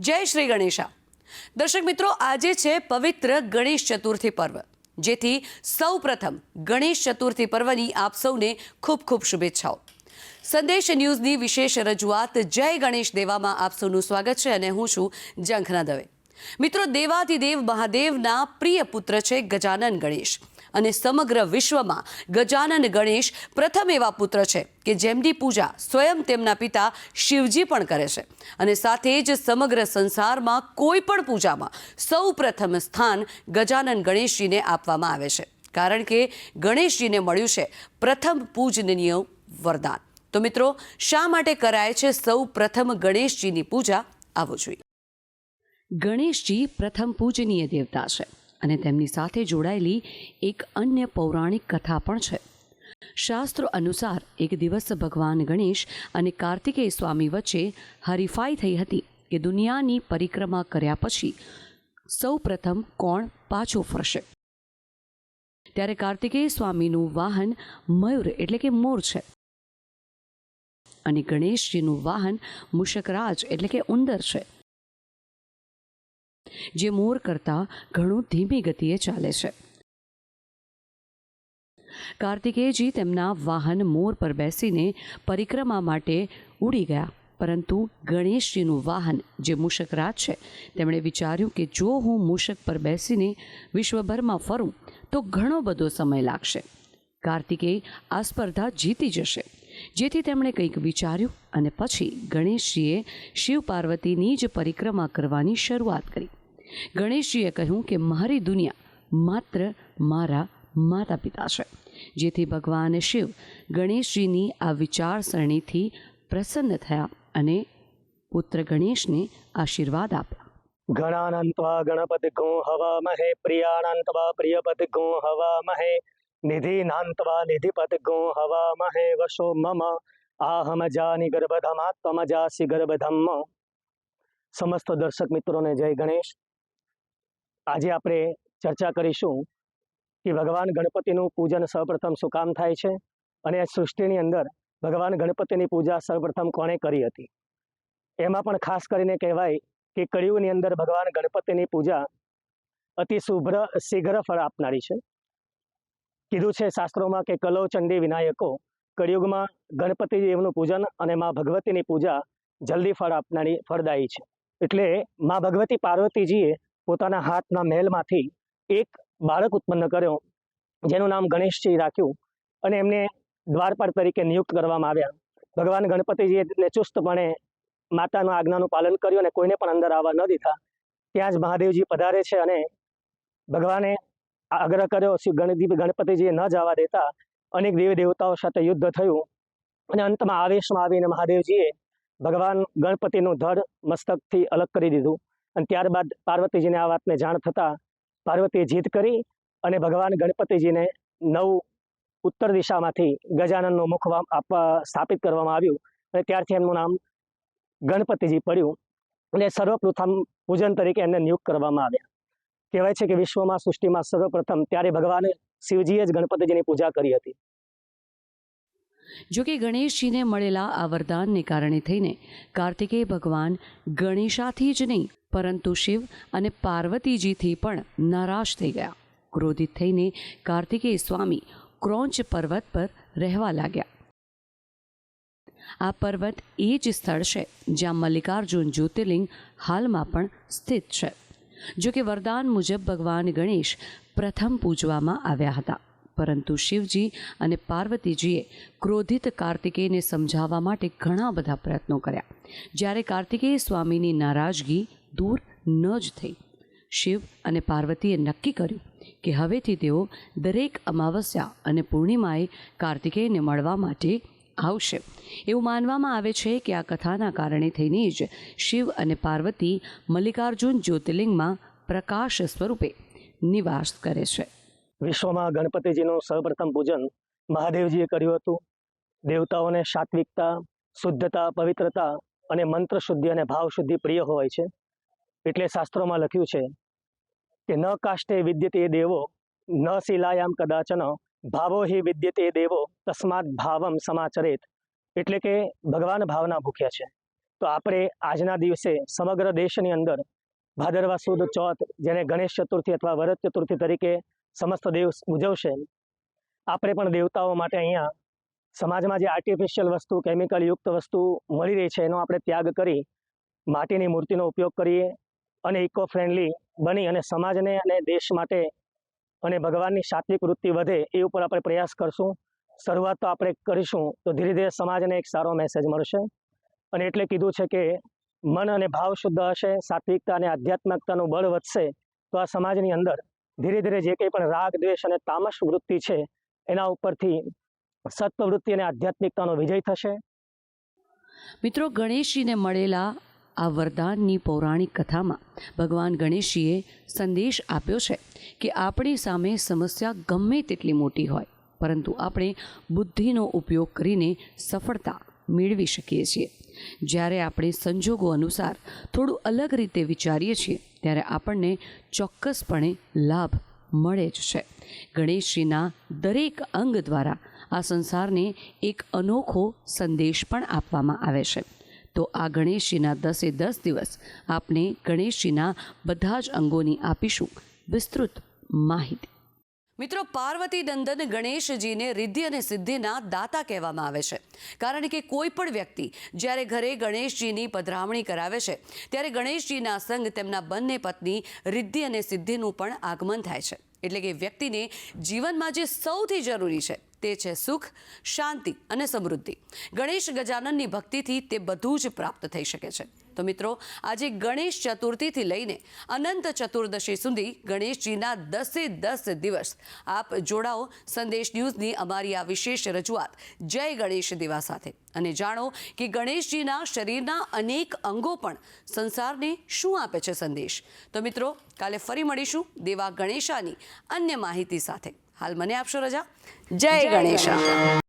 જય શ્રી ગણેશા। દર્શક મિત્રો, આજે છે પવિત્ર ગણેશ ચતુર્થી પર્વ, જેથી સૌ પ્રથમ ગણેશ ચતુર્થી પર્વની આપ સૌને ખૂબ ખૂબ શુભેચ્છાઓ। સંદેશ ન્યૂઝની વિશેષ રજૂઆત જય ગણેશ દેવામાં આપ સૌનું સ્વાગત છે અને હું છું ઝંખના દવે। મિત્રો, દેવાધિદેવ મહાદેવના પ્રિય પુત્ર છે ગજાનન ગણેશ અને સમગ્ર વિશ્વમાં ગજાનન ગણેશ પ્રથમ એવા પુત્ર છે કે જેમની પૂજા સ્વયં તેમના પિતા શિવજી પણ કરે છે અને સાથે જ સમગ્ર સંસારમાં કોઈ પણ પૂજામાં સૌ પ્રથમ સ્થાન ગજાનન ગણેશજીને આપવામાં આવે છે, કારણ કે ગણેશજીને મળ્યું છે પ્રથમ પૂજનીય વરદાન। તો મિત્રો, શા માટે કરાય છે સૌ પ્રથમ ગણેશજીની પૂજા? આવો જોઈએ। ગણેશજી પ્રથમ પૂજનીય દેવતા છે અને તેમની સાથે જોડાયેલી એક અન્ય પૌરાણિક કથા પણ છે। શાસ્ત્રો અનુસાર એક દિવસ ભગવાન ગણેશ અને કાર્તિકેય સ્વામી વચ્ચે હરીફાઈ થઈ હતી કે દુનિયાની પરિક્રમા કર્યા પછી સૌ પ્રથમ કોણ પાછો ફરશે। ત્યારે કાર્તિકેય સ્વામીનું વાહન મયુર એટલે કે મોર છે અને ગણેશજીનું વાહન મૂષકરાજ એટલે કે ઉંદર છે, જે મોર કરતાં ઘણું ધીમી ગતિએ ચાલે છે। કાર્તિકેયજી તેમના વાહન મોર પર બેસીને પરિક્રમા માટે ઉડી ગયા, પરંતુ ગણેશજીનું વાહન જે મૂષકરાજ છે તેમણે વિચાર્યું કે જો હું મૂષક પર બેસીને વિશ્વભરમાં ફરું તો ઘણો બધો સમય લાગશે, કાર્તિકેય આ સ્પર્ધા જીતી જશે। જેથી તેમણે કંઈક વિચાર્યું અને પછી ગણેશજીએ શિવ પાર્વતીની જ પરિક્રમા કરવાની શરૂઆત કરી। ગણેશજીએ કહ્યું કે મારી દુનિયા માત્ર મારા માતા પિતા છે, જેથી ભગવાન શિવ ગણેશજીની આ વિચારસરણીથી પ્રસન્ન થયા અને પુત્ર ગણેશને આશીર્વાદ આપ્યા। ગણાનંત્વા ગણપતિગો હવામહે પ્રિયાનંત્વા પ્રિયપતિગો હવામહે નિધિનાંત્વા નિધિપતિગો હવામહે વશો મમ આહમજાની ગર્ભધમાત્મજાસી ગર્ભધમ્મ। સમસ્ત દર્શક મિત્રોને જય ગણેશ। આજે આપણે ચર્ચા કરીશું કે ભગવાન ગણપતિનું પૂજન સૌપ્રથમ શું કામ થાય છે અને સૃષ્ટિની અંદર ભગવાન ગણપતિની પૂજા સૌપ્રથમ કોણે કરી હતી। એમાં પણ ખાસ કરીને કહેવાય કે કળિયુગની અંદર ભગવાન ગણપતિની પૂજા અતિ શીઘ્ર ફળ આપનારી છે। કીધું છે શાસ્ત્રોમાં કે કલો ચંડી વિનાયકો, કળિયુગમાં ગણપતિ દેવનું પૂજન અને મા ભગવતીની પૂજા જલ્દી ફળ આપનારી ફળદાયી છે। એટલે મા ભગવતી પાર્વતીજીએ પોતાના હાથના મહેલમાંથી એક બાળક ઉત્પન્ન કર્યો, જેનું નામ ગણેશજી રાખ્યું અને એમને દ્વારપાળ તરીકે નિયુક્ત કરવામાં આવ્યા। ભગવાન ગણપતિજીએ ચુસ્તપણે માતાના આજ્ઞાનું પાલન કર્યું અને કોઈને પણ અંદર આવવા ન દીધા। ત્યાં જ મહાદેવજી પધારે છે અને ભગવાને આગ્રહ કર્યો, શ્રી ગણપતિજીએ ન જવા દેતા અનેક દેવી દેવતાઓ સાથે યુદ્ધ થયું અને અંતમાં આવેશમાં આવીને મહાદેવજીએ ભગવાન ગણપતિનું ધડ મસ્તકથી અલગ કરી દીધું અને ત્યારબાદ પાર્વતીજીને આ વાતને જાણ થતાં પાર્વતીએ જીત કરી અને ભગવાન ગણપતિજીને ઉત્તર દિશામાંથી ગજાનનનું મુખ સ્થાપિત કરવામાં આવ્યું અને ત્યારથી એમનું નામ ગણપતિજી પડ્યું અને સર્વપ્રથમ પૂજન તરીકે એમને નિયુક્ત કરવામાં આવ્યા। કહેવાય છે કે વિશ્વમાં સૃષ્ટિમાં સર્વપ્રથમ ત્યારે ભગવાન શિવજીએ જ ગણપતિજીની પૂજા કરી હતી। જો કે ગણેશજીને મળેલા આ વરદાનને કારણે થઈને કાર્તિકેય ભગવાન ગણેશાથી જ નહીં પરંતુ શિવ અને પાર્વતીજીથી પણ નારાજ થઈ ગયા। ક્રોધિત થઈને કાર્તિકેય સ્વામી ક્રોંચ પર્વત પર રહેવા લાગ્યા। આ પર્વત એ જ સ્થળ છે જ્યાં મલ્લિકાર્જુન જ્યોતિર્લિંગ હાલમાં પણ સ્થિત છે। જો કે વરદાન મુજબ ભગવાન ગણેશ પ્રથમ પૂજવામાં આવ્યા હતા, પરંતુ શિવજી અને પાર્વતીજીએ ક્રોધિત કાર્તિકેયને સમજાવવા માટે ઘણા બધા પ્રયત્નો કર્યા। જ્યારે કાર્તિકેય સ્વામીની નારાજગી દૂર ન જ થઈ, શિવ અને પાર્વતીએ નક્કી કર્યું કે હવેથી તેઓ દરેક અમાવસ્યા અને પૂર્ણિમાએ કાર્તિકેયને મળવા માટે આવશે। એવું માનવામાં આવે છે કે આ કથાના કારણે થઈને જ શિવ અને પાર્વતી મલ્લિકાર્જુન જ્યોતિર્લિંગમાં પ્રકાશ સ્વરૂપે નિવાસ કરે છે। વિશ્વમાં ગણપતિજીનું સૌપ્રથમ પૂજન મહાદેવજીએ કર્યું હતું। દેવતાઓને સાત્વિકતા, શુદ્ધતા, પવિત્રતા અને મંત્ર શુદ્ધિ અને ભાવ શુદ્ધિ પ્રિય હોય છે। એટલે શાસ્ત્રોમાં લખ્યું છે કે ન કાષ્ટે વિદ્યતે દેવો ન શિલાયામ કદાચન ભાવો હિ વિદ્યતે દેવો તસ્માત ભાવમ સમાચરેત। એટલે કે ભગવાન ભાવના ભૂખ્યા છે, તો આપણે આજના દિવસે સમગ્ર દેશની અંદર ભાદરવા સુદ ચોથ, જેને ગણેશ ચતુર્થી અથવા વરદ ચતુર્થી તરીકે સમસ્ત દેશ ઉજવશે, આપણે પણ દેવતાઓ માટે અહીંયા સમાજમાં જે આર્ટિફિશિયલ વસ્તુ, કેમિકલ યુક્ત વસ્તુ મળી રહી છે એનો આપણે ત્યાગ કરી માટીની મૂર્તિનો ઉપયોગ કરીએ અને ઇકો ફ્રેન્ડલી બની અને સમાજને અને દેશ માટે અને ભગવાનની સાત્વિક વૃત્તિ વધે એ ઉપર આપણે પ્રયાસ કરશું. શરૂઆત તો આપણે કરીશું તો ધીરે ધીરે સમાજને એક સારો મેસેજ મળશે. અને એટલે કીધું છે કે મન અને ભાવ શુદ્ધ હશે, સાત્વિકતા અને આધ્યાત્મિકતાનું બળ વધશે તો આ સમાજની અંદર ધીરે ધીરે જે કંઈ પણ રાગ, દ્વેષ અને તામસ વૃત્તિ છે એના ઉપરથી સત્વ વૃત્તિ અને આધ્યાત્મિકતાનો વિજય થશે. મિત્રો, ગણેશજીને મળેલા આ વરદાનની પૌરાણિક કથામાં ભગવાન ગણેશજીએ સંદેશ આપ્યો છે કે આપણી સામે સમસ્યા ગમે તેટલી મોટી હોય, પરંતુ આપણે બુદ્ધિનો ઉપયોગ કરીને સફળતા મેળવી શકીએ છીએ. જ્યારે આપણે સંજોગો અનુસાર થોડું અલગ રીતે વિચારીએ છીએ ત્યારે આપણને ચોક્કસપણે લાભ મળે જ છે. ગણેશજીના દરેક અંગ દ્વારા આ સંસારને એક અનોખો સંદેશ પણ આપવામાં આવે છે. તો આ ગણેશજીના 10 દિવસ આપને ગણેશજીના બધા જ અંગોની આપીશું વિસ્તૃત માહિતી. મિત્રો, પાર્વતી નંદન ગણેશજીને રિદ્ધિ અને સિદ્ધિના દાતા કહેવામાં આવે છે, કારણ કે કોઈ પણ વ્યક્તિ જ્યારે ઘરે ગણેશજીની પધરામણી કરાવે છે ત્યારે ગણેશજીના સંગ તેમના બંને પત્ની રિદ્ધિ અને સિદ્ધિનું પણ આગમન થાય છે. એટલે કે વ્યક્તિને જીવનમાં જે સૌથી જરૂરી છે તે છે સુખ, શાંતિ અને સમૃદ્ધિ. ગણેશ ગજાનનની ભક્તિથી તે બધું જ પ્રાપ્ત થઈ શકે છે. તો મિત્રો, આજે ગણેશ ચતુર્થીથી લઈને અનંત ચતુર્દશી સુધી ગણેશજીના 10 દિવસ આપ જોડાઓ સંદેશ ન્યૂઝની અમારી આ વિશેષ રજૂઆત જય ગણેશ દેવા સાથે અને જાણો કે ગણેશજીના શરીરના અનેક અંગો પણ સંસારને શું આપે છે સંદેશ. તો મિત્રો, કાલે ફરી મળીશું દેવા ગણેશાની અન્ય માહિતી સાથે. હાલ મને આપશો રજા. જય ગણેશા.